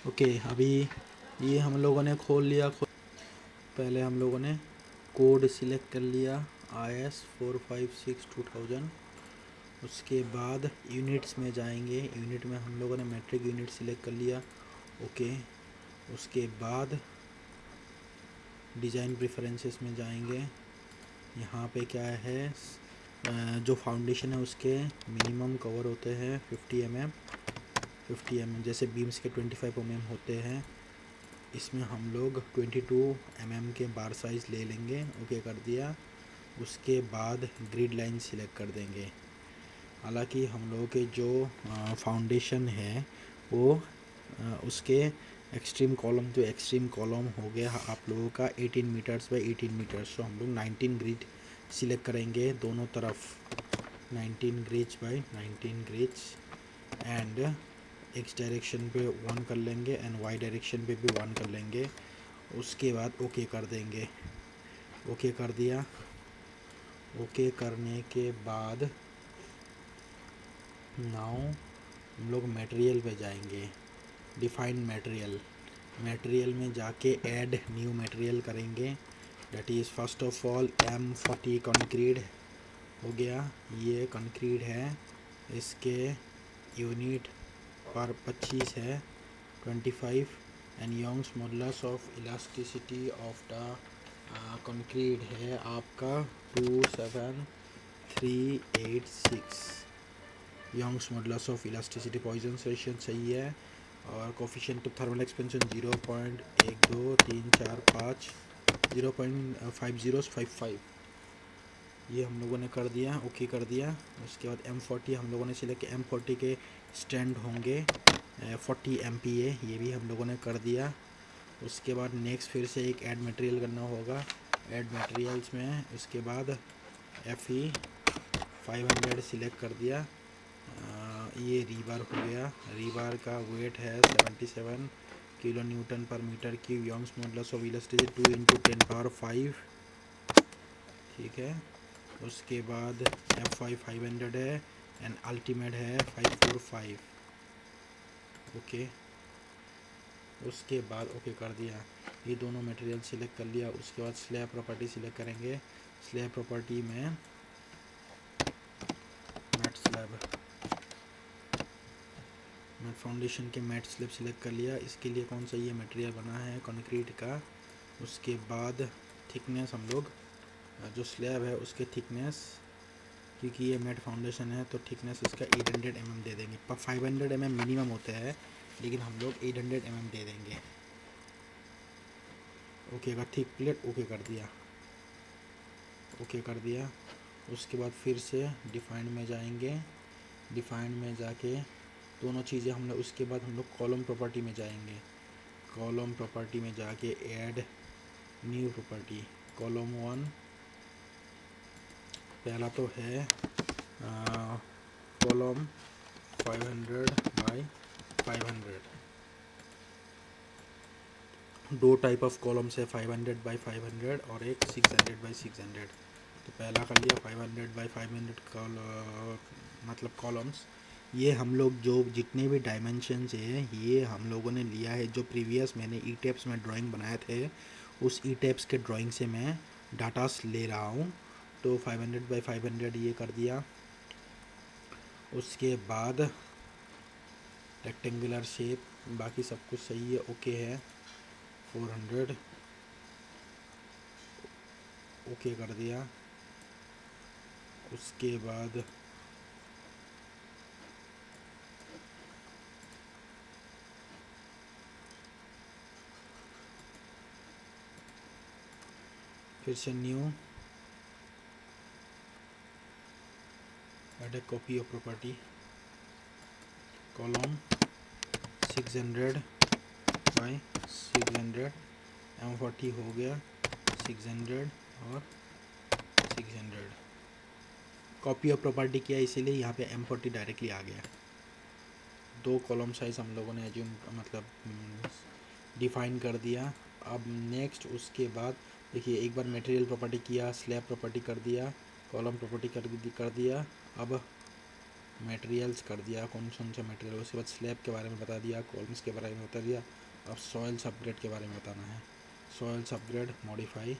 Okay, अभी ये हम लोगों ने खोल लिया। पहले हम लोगों ने कोड सिलेक्ट कर लिया IS456-2000। उसके बाद यूनिट्स में जाएंगे। यूनिट में हम लोगों ने मैट्रिक यूनिट सिलेक्ट कर लिया। ओके, उसके बाद डिज़ाइन प्रेफरेंसेस में जाएंगे। यहाँ पे क्या है, जो फाउंडेशन है उसके मिनिमम कवर होते हैं 50 mm। जैसे बीम्स के 25 mm होते हैं, इसमें हम लोग 22 mm के बार साइज़ ले लेंगे। ओके कर दिया। उसके बाद ग्रिड लाइन सिलेक्ट कर देंगे। हालांकि हम लोगों के जो फाउंडेशन है वो उसके एक्सट्रीम कॉलम तो एक्सट्रीम कॉलम हो गया आप लोगों का 18 मीटर्स बाई 18 मीटर्स। तो हम लोग 19 ग्रिड सिलेक्ट करेंगे दोनों तरफ, 19 ग्रिज बाई 19 ग्रिज। एंड एक्स डायरेक्शन पे 1 कर लेंगे एंड वाई डायरेक्शन पे भी 1 कर लेंगे। उसके बाद ओके कर देंगे। ओके कर दिया। ओके करने के बाद नाउ हम लोग मटेरियल पे जाएंगे। डिफाइन मटेरियल में जाके ऐड न्यू मटेरियल करेंगे। That is first of all M40 concrete हो गया। ये कंक्रीट है, इसके यूनिट पर 25 है 25। And Young's modulus of elasticity of the concrete है आपका 27386। Young's modulus of elasticity Poisson सही है। और कोफिशिएंट ऑफ थर्मल एक्सपेंशन 0.12345 0.5055। ये हम लोगों ने कर दिया। ओके कर दिया। उसके बाद M40 हम लोगों ने सिलेक्ट किया। M40 के स्टैंड होंगे 40 MPa, ये भी हम लोगों ने कर दिया। उसके बाद नेक्स्ट फिर से एक ऐड मटेरियल करना होगा। ऐड मटेरियल्स में उसके बाद FE 500 सिलेक्ट कर दिया। ये रीबार हो गया। रीबार का वेट है 77 किलो न्यूटन पर metre cube. Young's modulus of elasticity 2 × 10⁵ ठीक है। उसके बाद FI 500 है एंड अल्टीमेट है 545। ओके, उसके बाद ओके कर दिया। ये दोनों मटेरियल सिलेक्ट कर लिया। उसके बाद स्लैब प्रॉपर्टी सिलेक्ट करेंगे। स्लैब प्रॉपर्टी में मैट फाउंडेशन के मैट स्लैब सिलेक्ट कर लिया। इसके लिए कौन सा ये मटेरियल बना है कंक्रीट का। उसके बाद थिकनेस हम लोग जो स्लैब है उसके थिकनेस, क्योंकि ये मैट फाउंडेशन है तो थिकनेस इसका 800 mm दे देंगे। पर 500 mm मिनिमम होता है, लेकिन हम लोग 800 mm दे देंगे। ओके का थिक प्लेट ओके कर दिया। ओके कर दिया। उसके बाद फिर से डिफाइन में जाएंगे। डिफाइन में जाके दोनों चीज़ें हमने, उसके बाद हम लोग कॉलम प्रॉपर्टी में जाएंगे। कॉलम प्रॉपर्टी में जाके ऐड न्यू प्रॉपर्टी कॉलम 1। पहला तो है कॉलम 500 बाई 500। दो टाइप ऑफ कॉलम्स है, 500 बाई 500 और एक 600 बाई 600। तो पहला कर लिया 500 बाई 500 मतलब कॉलम्स। ये हम लोग जो जितने भी डायमेंशंस है ये हम लोगों ने लिया है जो प्रीवियस मैंने ई टेप्स में ड्राइंग बनाए थे, उस ई टेप्स के ड्राइंग से मैं डाटास ले रहा हूँ। तो 500 बाई 500 ये कर दिया। उसके बाद रेक्टेंगुलर शेप, बाकी सब कुछ सही है, ओके है। 400 ओके कर दिया। उसके बाद फिर से new add a copy of property column 600 by 600। M40 हो गया 600 और 600। कॉपी ऑफ प्रॉपर्टी किया इसीलिए यहाँ पे M40 डायरेक्टली आ गया। दो कॉलम साइज हम लोगों ने एज्यूम मतलब डिफाइन कर दिया। अब नेक्स्ट उसके बाद देखिए, एक बार मटेरियल प्रॉपर्टी किया, स्लैब प्रॉपर्टी कर दिया, कॉलम प्रॉपर्टी कर दिया। अब मटेरियल्स कर दिया, कौन से मटेरियल, उसके बाद स्लैब के बारे में बता दिया, कॉलम्स के बारे में बता दिया। अब सॉइल्स अपग्रेड के बारे में बताना है। Soils upgrade modify,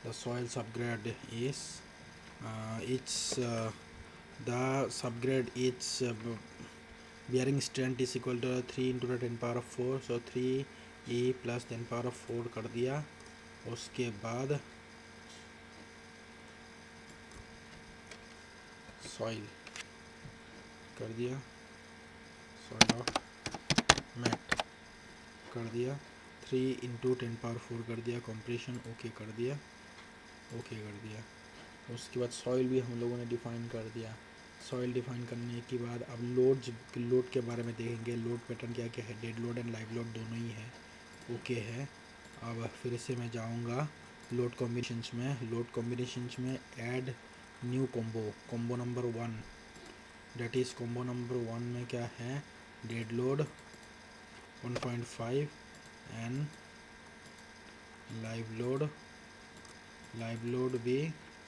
the soils upgrade is it's the subgrade is bearing strength is equal to 3 into the 10 power of 4, so 3e plus 10 power of 4 कर दिया। उसके बाद सॉइल कर दिया, सॉइल ऑफ मैट कर दिया, 3 into 10 power 4 कर दिया, कंप्रेशन ओके कर दिया, ओके कर दिया। उसके बाद सॉइल भी हम लोगों ने डिफ़ाइन कर दिया। सॉइल डिफ़ाइन करने के बाद अब लोड के बारे में देखेंगे। लोड पैटर्न क्या क्या है, dead load and live load दोनों ही है, ओके है। अब फिर से मैं जाऊंगा लोड कॉम्बिनेशंस में। लोड कॉम्बिनेशंस में add new combo number 1, that is combo number 1 में क्या है, dead load 1.5 and live load भी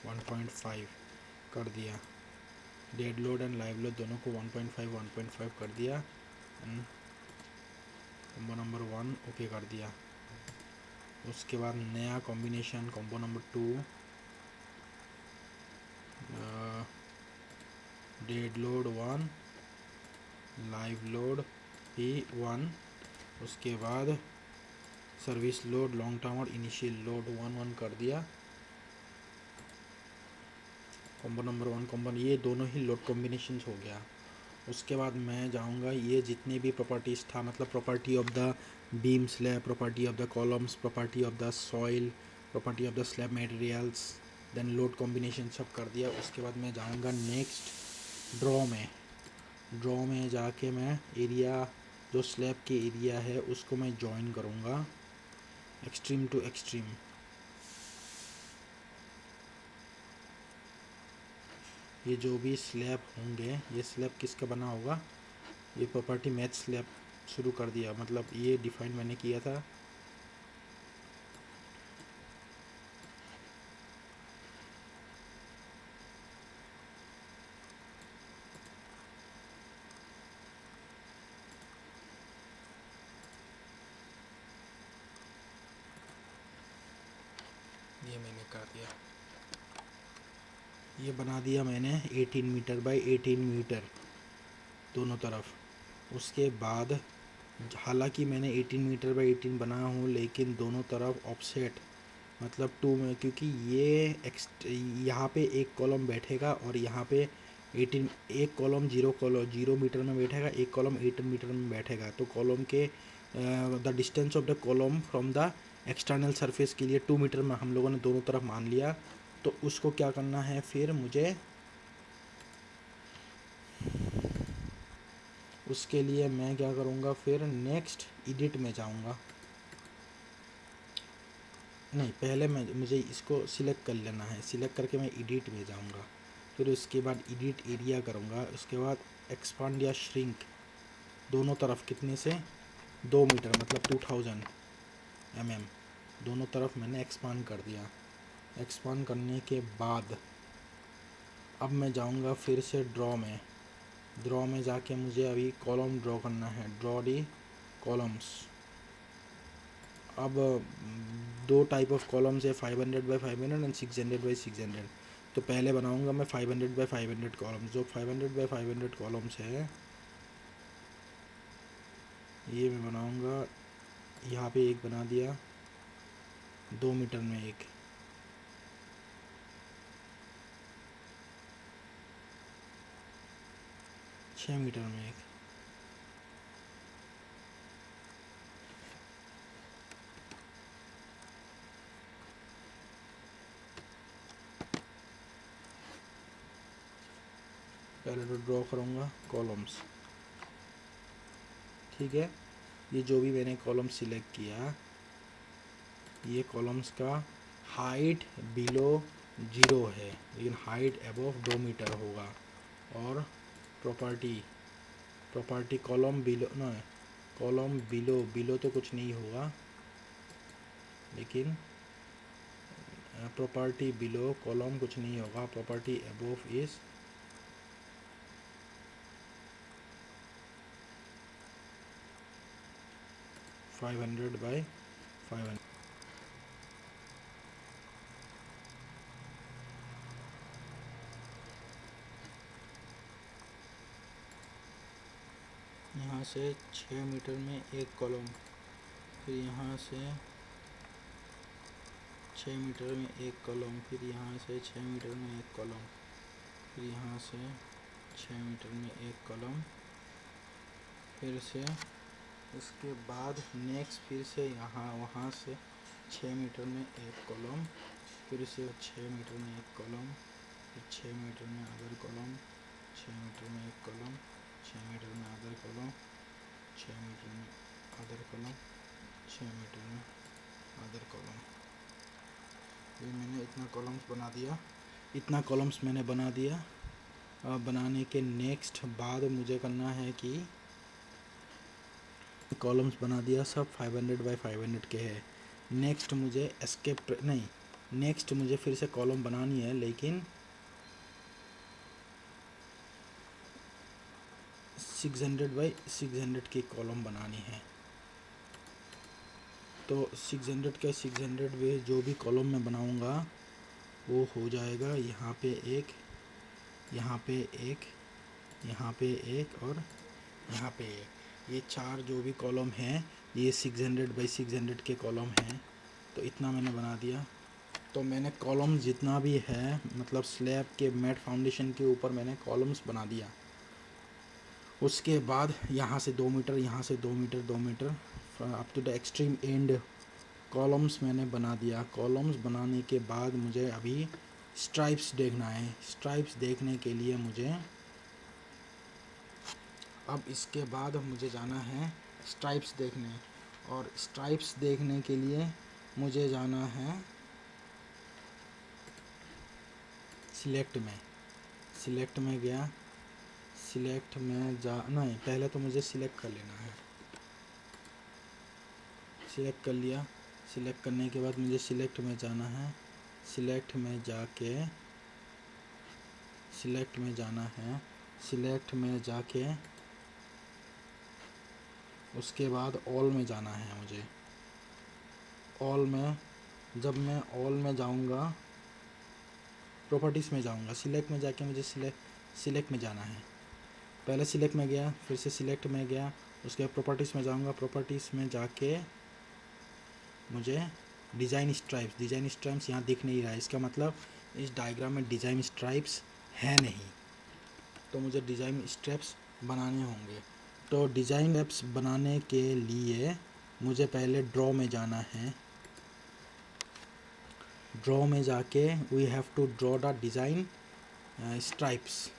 1.5 कर दिया। Dead load and live load दोनों को 1.5 कर दिया। कॉम्बो नंबर 1 ओके कर दिया। उसके बाद नया combination combo number 2, dead load 1, live load भी 1, उसके बाद सर्विस लोड, लॉन्ग टर्म और इनिशियल लोड 1 कर दिया। कॉम्बो नंबर 1 कॉम्बो, ये दोनों ही लोड कॉम्बिनेशंस हो गया। उसके बाद मैं जाऊंगा ये जितने भी प्रॉपर्टीज़ था, मतलब property of the beam slab, property of the columns, property of the soil, property of the slab materials, then load combination सब कर दिया। उसके बाद मैं जाऊंगा नेक्स्ट ड्रॉ में जाके मैं एरिया, जो स्लैब के एरिया है उसको मैं जॉइन करूँगा एक्सट्रीम टू एक्सट्रीम। ये जो भी स्लैब होंगे, ये स्लैब किसका बना होगा, ये प्रॉपर्टी मैच स्लैब शुरू कर दिया, मतलब ये डिफाइन मैंने किया था। ये मैंने कर दिया, ये बना दिया मैंने 18 मीटर बाय 18 मीटर दोनों तरफ। उसके बाद हालांकि मैंने 18 मीटर बाय 18 बनाया हूँ, लेकिन दोनों तरफ ऑफसेट मतलब 2 में, क्योंकि ये यहाँ पे एक कॉलम बैठेगा और यहाँ पे 18, एक कॉलम 0 मीटर में बैठेगा, एक कॉलम 8 मीटर में बैठेगा। तो कॉलम के the distance of the column from the external surface के लिए 2 मीटर में हम लोगों ने दोनों तरफ मान लिया। तो उसको क्या करना है, फिर मुझे उसके लिए मैं क्या करूँगा, फिर नेक्स्ट एडिट में जाऊँगा। नहीं, पहले मुझे इसको सिलेक्ट कर लेना है, सिलेक्ट करके मैं एडिट में जाऊँगा, फिर उसके बाद एडिट एरिया करूँगा। उसके बाद एक्सपांड या श्रिंक दोनों तरफ कितने से 2 मीटर मतलब 2000 mm दोनों तरफ मैंने एक्सपांड कर दिया। एक्सपांड करने के बाद अब मैं जाऊँगा फिर से ड्रॉ में जाके मुझे अभी कॉलम ड्रॉ करना है, ड्रॉ दी कॉलम्स। अब 2 टाइप ऑफ कॉलम्स है, 500 बाई 500 एंड 600 बाई 600। तो पहले बनाऊंगा मैं 500 बाई 500 कॉलम्स। जो 500 बाई 500 कॉलम्स है ये मैं बनाऊंगा, यहाँ पे एक बना दिया, 2 मीटर में एक, छः मीटर में एक, पहले तो ड्रॉ करूँगा कॉलम्स, ठीक है। ये जो भी मैंने कॉलम सिलेक्ट किया, ये कॉलम्स का हाइट बिलो 0 है, लेकिन हाइट अबव 2 मीटर होगा। और प्रॉपर्टी कॉलम बिलो न, कॉलम बिलो तो कुछ नहीं होगा, लेकिन प्रॉपर्टी बिलो कॉलम कुछ नहीं होगा, प्रॉपर्टी अबोव इज 500/500। यहाँ से 6 मीटर में एक कॉलम, फिर यहाँ से 6 मीटर में एक कॉलम, फिर यहाँ से 6 मीटर में एक कॉलम, फिर यहाँ से 6 मीटर में एक कॉलम, फिर से उसके बाद नेक्स्ट फिर से यहाँ वहाँ से 6 मीटर में एक कॉलम, फिर से 6 मीटर में एक कॉलम, फिर 6 मीटर में अदर कॉलम, 6 मीटर में एक कॉलम, 6 मीटर में अदर कॉलम, 6 मीटर में अदर कॉलम, 6 मीटर में अदर कॉलम। ये मैंने इतना कॉलम्स बना दिया, इतना कॉलम्स मैंने बना दिया। बनाने के नेक्स्ट बाद मुझे करना है कि कॉलम्स बना दिया, सब 500/500 के है। नेक्स्ट मुझे एस्केप नहीं, नेक्स्ट मुझे फिर से कॉलम बनानी है, लेकिन 600/600 की कॉलम बनानी है। तो 600 के 600 वे जो भी कॉलम मैं बनाऊंगा वो हो जाएगा यहाँ पे एक, यहाँ पे एक, यहाँ पे एक और यहाँ पे एक। ये 4 जो भी कॉलम हैं ये 600/600 के कॉलम हैं। तो इतना मैंने बना दिया। तो मैंने कॉलम जितना भी है, मतलब स्लैब के मैट फाउंडेशन के ऊपर मैंने कॉलम्स बना दिया। उसके बाद यहाँ से 2 मीटर, यहाँ से 2 metre, 2 metre up to the extreme end columns मैंने बना दिया। कॉलम्स बनाने के बाद मुझे अभी स्ट्राइप्स देखना है। स्ट्राइप्स देखने के लिए मुझे अब इसके बाद मुझे जाना है स्ट्राइप्स देखने, और स्ट्राइप्स देखने के लिए मुझे जाना है सिलेक्ट में। सिलेक्ट में गया, सिलेक्ट में नहीं, पहले तो मुझे सिलेक्ट कर लेना है। सिलेक्ट कर लिया। सिलेक्ट करने के बाद मुझे सिलेक्ट में जाना है। सिलेक्ट में जाके, सिलेक्ट में जाना है, सिलेक्ट में जाके उसके बाद ऑल में जाना है मुझे। ऑल में, जब मैं ऑल में जाऊंगा, प्रॉपर्टीज़ में जाऊंगा, सिलेक्ट में जाके मुझे सिलेक्ट में जाना है। पहले सिलेक्ट में गया, फिर से सिलेक्ट में गया, उसके बाद प्रॉपर्टीज़ में जाऊंगा। प्रॉपर्टीज़ में जाके मुझे डिज़ाइन स्ट्राइप्स यहाँ दिख नहीं रहा है, इसका मतलब इस डायग्राम में डिज़ाइन स्ट्राइप्स है नहीं, तो मुझे डिज़ाइन स्ट्राइप्स बनाने होंगे। तो डिज़ाइन स्ट्राइप्स बनाने के लिए मुझे पहले ड्रॉ में जाना है। ड्रॉ में जाके we have to draw the design stripes.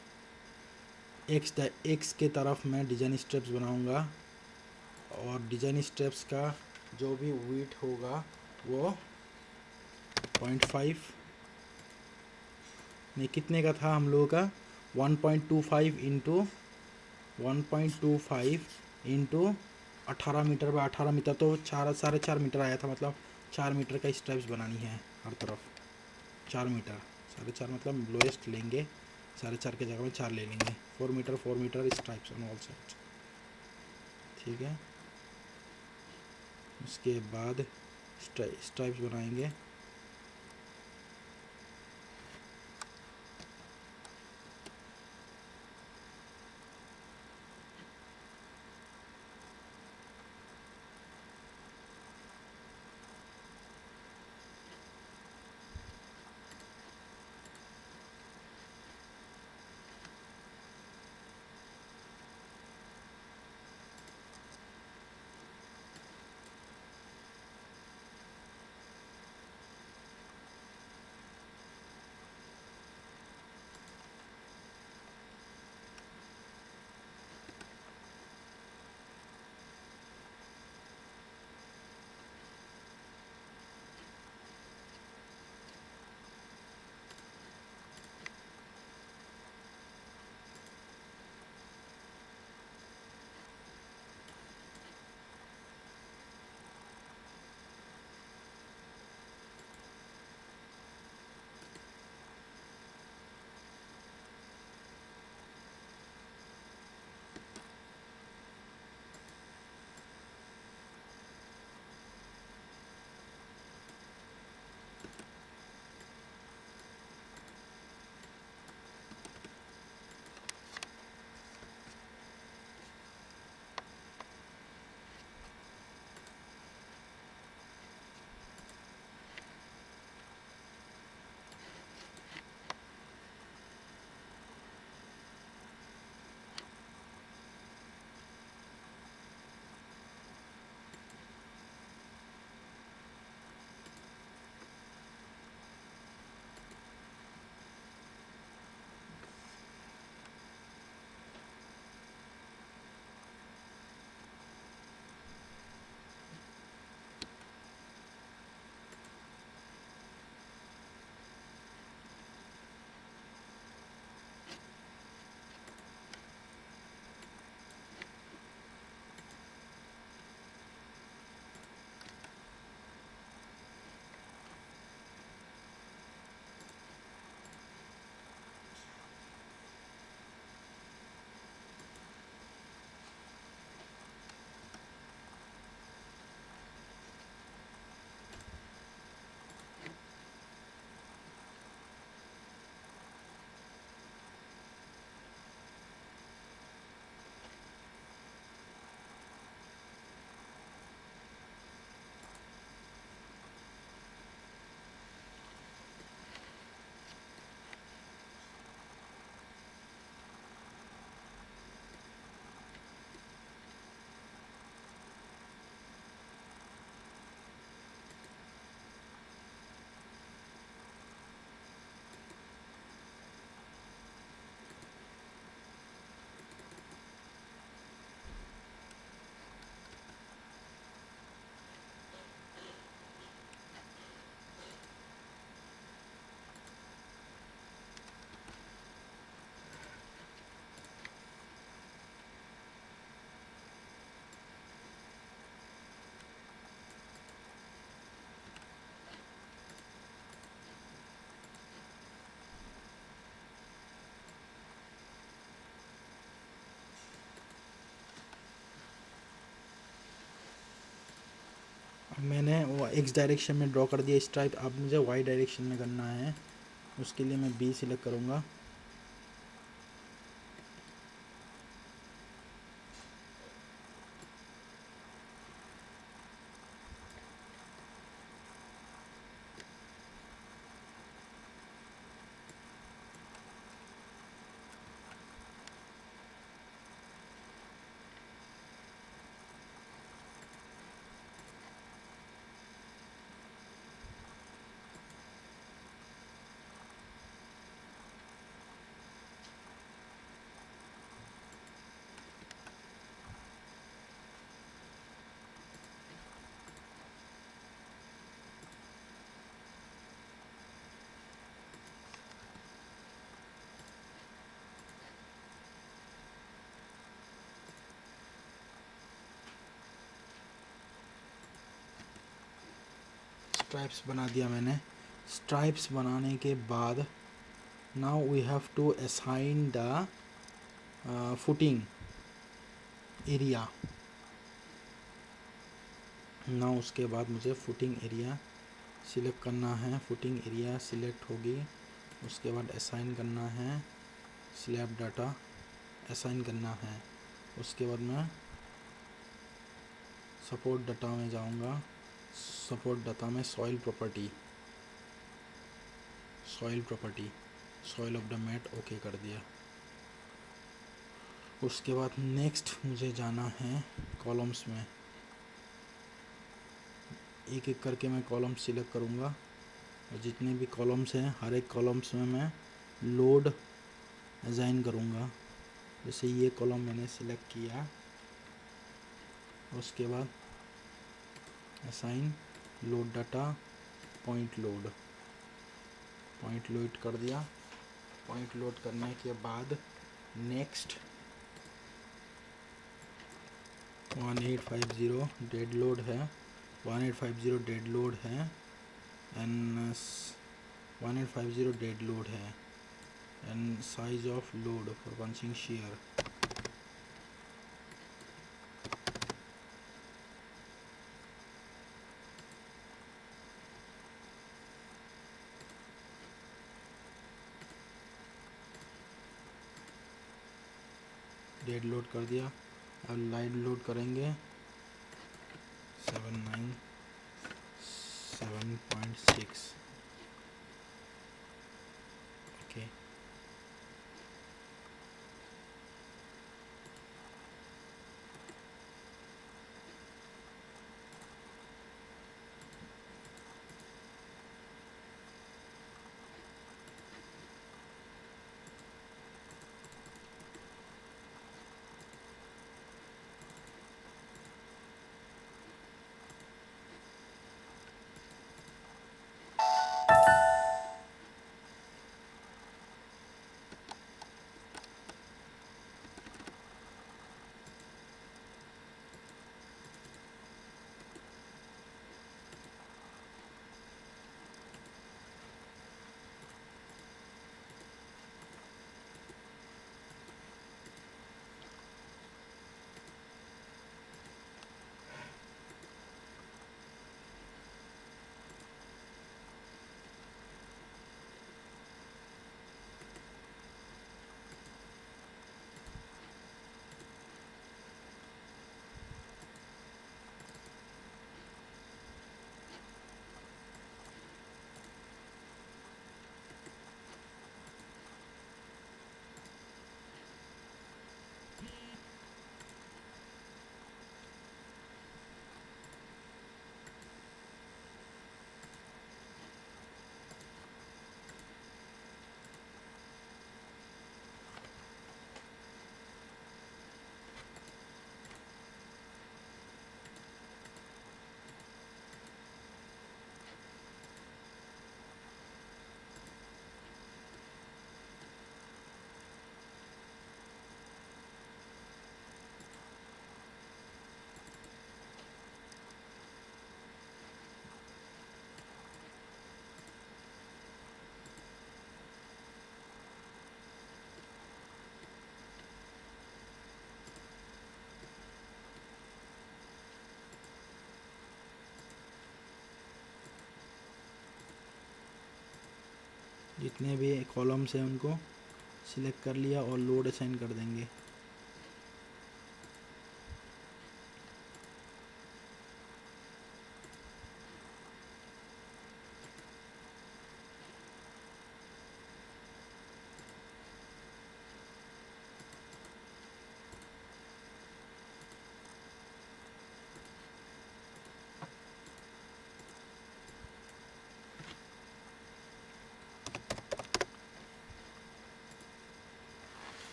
X के तरफ मैं डिज़ाइन स्ट्राइप्स बनाऊंगा, और डिज़ाइन स्ट्राइप्स का जो भी वेट होगा वो 0.5 नहीं, कितने का था हम लोगों का, 1.25 into 1.25 into 18 metre by 18 metre, तो 4.5 मीटर आया था। मतलब 4 मीटर का स्ट्राइप्स बनानी है हर तरफ। 4 मीटर, 4.5 मतलब लोएस्ट लेंगे, 4.5 की जगह में 4 ले लेंगे। 4 metre stripes on all sides. ठीक है, उसके बाद स्ट्राइप्स बनाएंगे। मैंने वो एक्स डायरेक्शन में ड्रॉ कर दिया स्ट्राइप। अब मुझे वाई डायरेक्शन में करना है, उसके लिए मैं बी सिलेक्ट करूँगा। स्ट्राइप्स बना दिया मैंने। स्ट्राइप्स बनाने के बाद now we have to assign the footing area. ना उसके बाद मुझे फुटिंग एरिया सिलेक्ट करना है। फुटिंग एरिया सिलेक्ट होगी, उसके बाद असाइन करना है, स्लैब डाटा असाइन करना है। उसके बाद मैं सपोर्ट डाटा में जाऊंगा। सपोर्ट डाटा में soil property soil of the mat okay कर दिया। उसके बाद नेक्स्ट मुझे जाना है कॉलम्स में। एक एक करके मैं कॉलम सिलेक्ट करूँगा और जितने भी कॉलम्स हैं हर एक कॉलम्स में मैं लोड असाइन करूँगा। जैसे ये कॉलम मैंने सिलेक्ट किया, उसके बाद assign load data point load कर दिया। पॉइंट लोड करने के बाद नेक्स्ट 1850 डेड लोड है, 1850 डेड लोड है एंड 1850 डेड लोड है and size of load for punching shear। Dead load कर दिया। अब लाइट लोड करेंगे 7.6 ओके। जितने भी कॉलम्स हैं उनको सिलेक्ट कर लिया और लोड असाइन कर देंगे।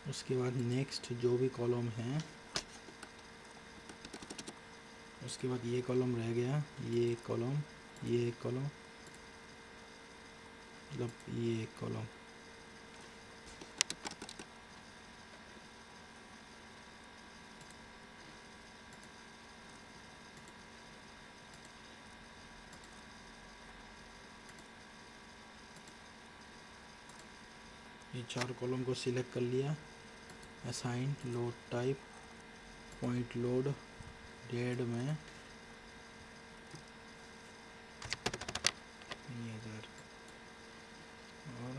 उसके बाद नेक्स्ट जो भी कॉलम है, उसके बाद ये कॉलम रह गया, ये एक कॉलम, ये एक कॉलम, मतलब ये एक कॉलम। ये 4 कॉलम को सिलेक्ट कर लिया। Assign load type point load dead में 3000 और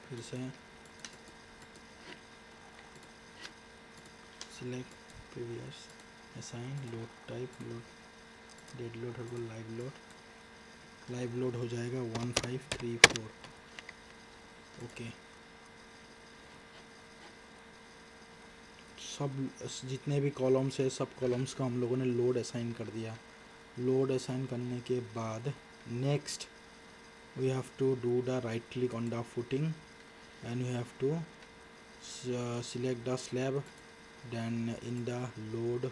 फिर से select previous assign load type load dead load और लाइव लोड हो जाएगा 1534। ओके, सब जितने भी कॉलम्स है सब कॉलम्स का हम लोगों ने लोड असाइन कर दिया। लोड असाइन करने के बाद next we have to do the right click on the footing and you have to select the slab, then in the load,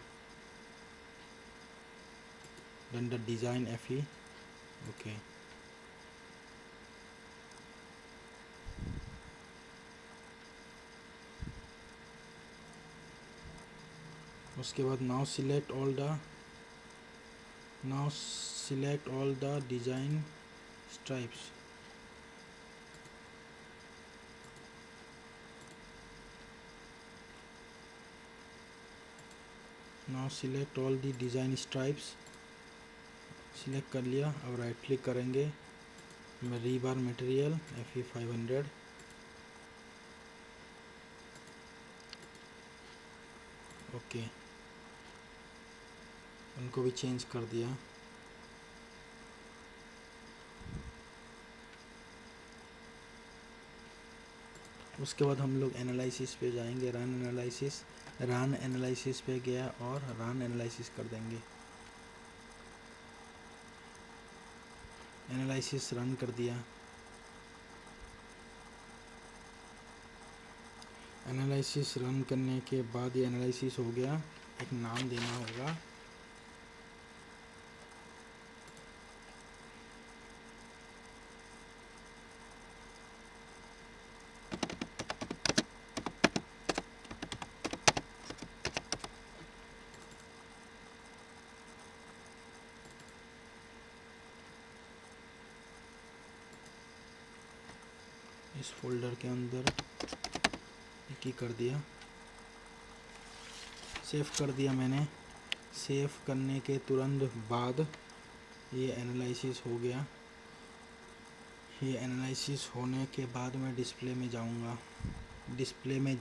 then the design FE. Okay, उसके बाद now select all the design stripes. Now select all the design stripes. Select कर लिया। अब right click करेंगे, rebar material FE 500, okay, उनको भी change कर दिया। उसके बाद हम लोग एनालिसिस पे जाएंगे, रन एनालिसिस पे गया और रन एनालिसिस कर देंगे। एनालिसिस रन कर दिया। एनालिसिस रन करने के बाद ये एनालिसिस हो गया। एक नाम देना होगा, इस फोल्डर के अंदर एक ही कर दिया, सेव कर दिया मैंने। सेव करने के तुरंत बाद ये एनालिसिस हो गया। ये एनालिसिस होने के बाद मैं डिस्प्ले में जाऊंगा। डिस्प्ले में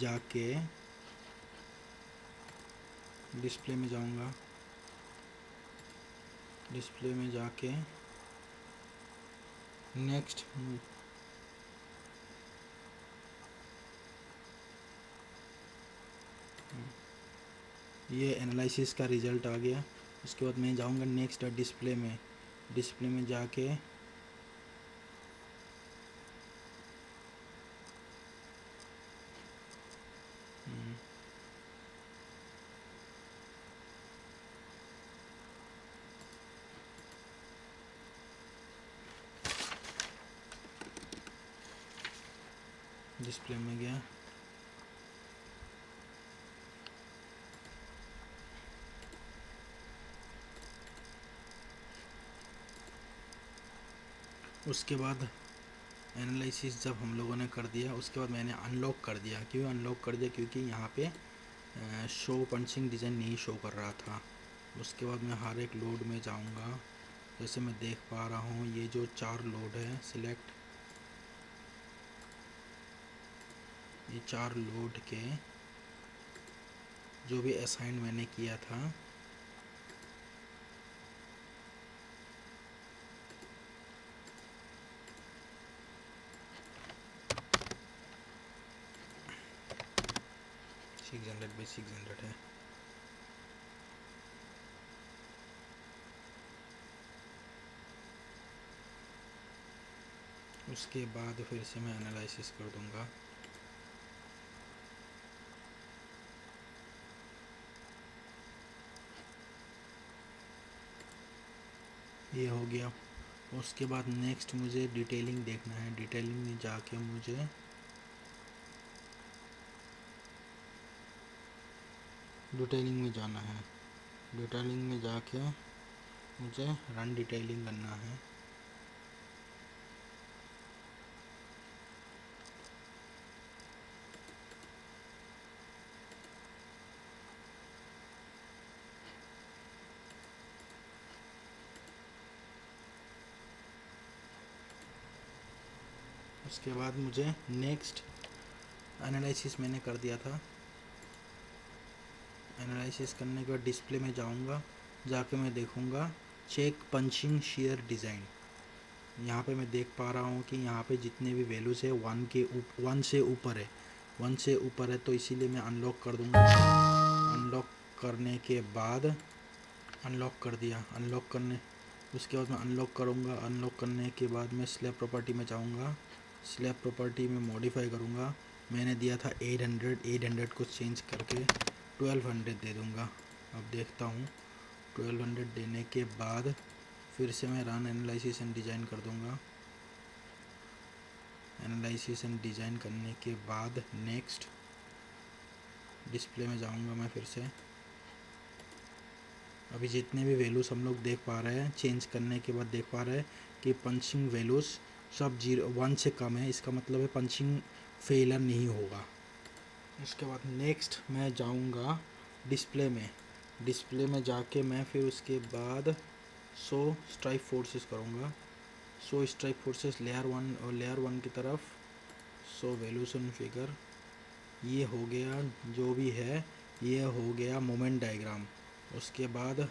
जाऊंगा, डिस्प्ले में जाके नेक्स्ट ये एनालिसिस का रिज़ल्ट आ गया। उसके बाद मैं जाऊंगा नेक्स्ट डिस्प्ले में जाके डिस्प्ले में गया। उसके बाद एनालिसिस जब हम लोगों ने कर दिया, उसके बाद मैंने अनलॉक कर दिया। क्यों अनलॉक कर दिया? क्योंकि यहाँ पे शो पंचिंग डिज़ाइन नहीं शो कर रहा था। उसके बाद मैं हर एक लोड में जाऊंगा। जैसे मैं देख पा रहा हूँ ये जो 4 लोड है सिलेक्ट, ये 4 लोड के जो भी असाइन मैंने किया था सिक्स हंड्रेड बाई 600 है। उसके बाद फिर से मैं एनालिसिस कर दूंगा। ये हो गया। उसके बाद नेक्स्ट मुझे डिटेलिंग देखना है। डिटेलिंग में जाके मुझे डिटेलिंग में जाना है। डिटेलिंग में जाके मुझे रन डिटेलिंग करना है। उसके बाद मुझे नेक्स्ट एनालिसिस मैंने कर दिया था। एनालिसिस करने के बाद डिस्प्ले में जाऊंगा, जाके मैं देखूंगा चेक पंचिंग शेयर डिज़ाइन। यहाँ पे मैं देख पा रहा हूँ कि यहाँ पे जितने भी वैल्यूज़ है 1 से ऊपर है, 1 से ऊपर है, तो इसीलिए मैं अनलॉक कर दूँगा। अनलॉक करने के बाद अनलॉक कर दिया। अनलॉक करने उसके बाद मैं अनलॉक करूँगा। अनलॉक करने के बाद मैं स्लैब प्रॉपर्टी में जाऊँगा। स्लैब प्रॉपर्टी में मॉडिफाई करूँगा। मैंने दिया था 800 को चेंज करके 1200 दे दूँगा। अब देखता हूँ 1200 देने के बाद फिर से मैं रन एनालिसिस एंड डिज़ाइन कर दूँगा। एनालिसिस एंड डिज़ाइन करने के बाद नेक्स्ट डिस्प्ले में जाऊँगा मैं फिर से। अभी जितने भी वैल्यूज़ हम लोग देख पा रहे हैं, चेंज करने के बाद देख पा रहे हैं कि पंचिंग वैल्यूज़ सब 1 से कम है। इसका मतलब है पंचिंग फेलर नहीं होगा। उसके बाद नेक्स्ट मैं जाऊंगा डिस्प्ले में। डिस्प्ले में जाके मैं फिर उसके बाद शो स्ट्राइक फोर्सेस करूंगा। शो स्ट्राइक फोर्सेस लेयर 1 और लेयर 1 की तरफ शो वैल्यूशन फिगर। ये हो गया जो भी है, ये हो गया मोमेंट डायग्राम। उसके बाद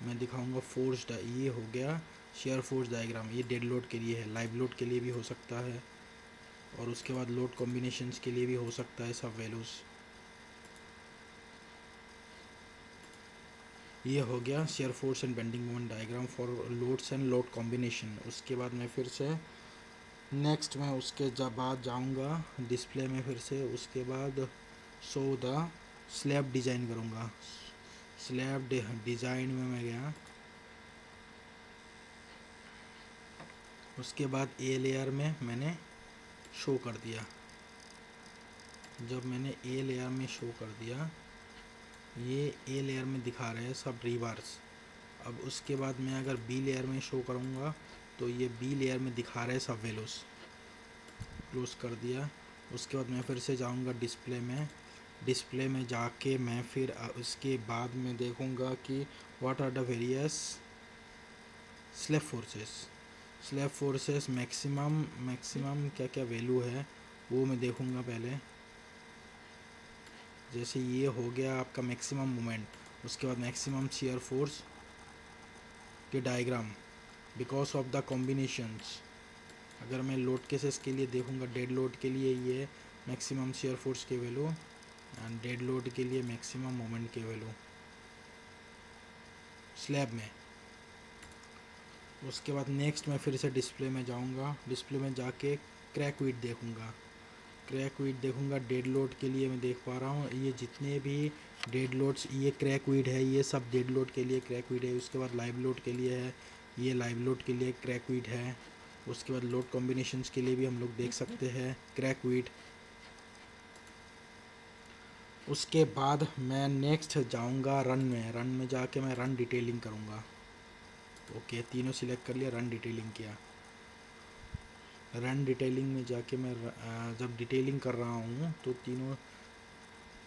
मैं दिखाऊंगा फोर्स ये हो गया शेयर फोर्स डायग्राम। ये डेड लोड के लिए है, लाइव लोड के लिए भी हो सकता है, और उसके बाद लोड कॉम्बिनेशंस के लिए भी हो सकता है सब वैल्यूज़। ये हो गया shear force and bending moment diagram for loads and load combination. उसके बाद मैं फिर से नेक्स्ट मैं उसके बाद जाऊंगा डिस्प्ले में फिर से। उसके बाद शो द स्लैब डिज़ाइन करूँगा। स्लैब डिज़ाइन में मैं गया। उसके बाद ए लेयर में मैंने शो कर दिया। जब मैंने ए लेयर में शो कर दिया, ये ए लेयर में दिखा रहे हैं सब रिवर्स। अब उसके बाद मैं अगर बी लेयर में शो करूँगा तो ये बी लेयर में दिखा रहे हैं सब वैल्यूज़। क्लोज कर दिया। उसके बाद मैं फिर से जाऊँगा डिस्प्ले में। डिस्प्ले में जाके मैं फिर उसके बाद मैं देखूँगा कि what are the various slab forces. Slab forces maximum क्या क्या वैल्यू है वो मैं देखूँगा पहले। जैसे ये हो गया आपका मैक्सिमम मोमेंट। उसके बाद मैक्सिमम शियर फोर्स के diagram because of the combinations. अगर मैं लोड केसेस के लिए देखूँगा, डेड लोड के लिए ये मैक्सिमम शियर फोर्स के वैल्यू एंड डेड लोड के लिए मैक्सिमम मोमेंट के वैल्यू स्लैब में। उसके बाद नेक्स्ट मैं फिर से डिस्प्ले में जाऊंगा। डिस्प्ले में जाके क्रैक विड्थ देखूंगा। क्रैक विड्थ देखूंगा डेड लोड के लिए। मैं देख पा रहा हूँ ये जितने भी डेड लोड्स, ये क्रैक विड्थ है, ये सब डेड लोड के लिए क्रैक विड्थ है। उसके बाद लाइव लोड के लिए है, ये लाइव लोड के लिए क्रैक विड्थ है। उसके बाद लोड कॉम्बिनेशंस के लिए भी हम लोग देख सकते हैं क्रैक विड्थ। उसके बाद मैं नेक्स्ट जाऊंगा रन में। रन में जाके मैं रन डिटेलिंग करूंगा। ओके, तीनों सिलेक्ट कर लिया, रन डिटेलिंग किया। रन डिटेलिंग में जाके मैं जब डिटेलिंग कर रहा हूँ तो तीनों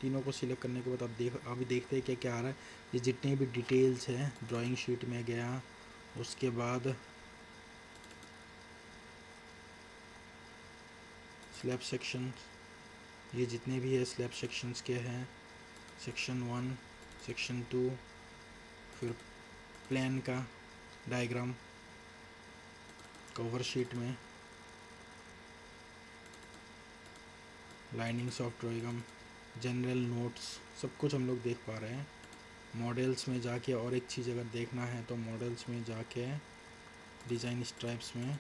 तीनों को सिलेक्ट करने के बाद अभी देखते हैं क्या क्या आ रहा है। ये जितने भी डिटेल्स हैं ड्राइंग शीट में गया, उसके बाद स्लैब सेक्शन, ये जितने भी है स्लैब सेक्शंस के हैं, सेक्शन 1, सेक्शन 2, फिर प्लान का डायग्राम कवर शीट में, linings of drawing, general notes, सब कुछ हम लोग देख पा रहे हैं। मॉडल्स में जाके और एक चीज़ अगर देखना है तो मॉडल्स में जाके डिज़ाइन स्ट्राइप्स में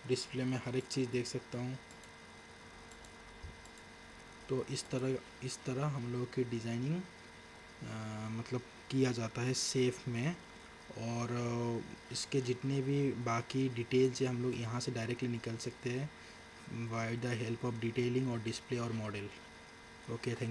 डिस्प्ले में हर एक चीज़ देख सकता हूँ। तो इस तरह हम लोग की डिज़ाइनिंग मतलब किया जाता है सेफ में। और इसके जितने भी बाकी डिटेल्स हैं हम लोग यहाँ से डायरेक्टली निकल सकते हैं by the help of detailing और डिस्प्ले और मॉडल। Okay, thank you.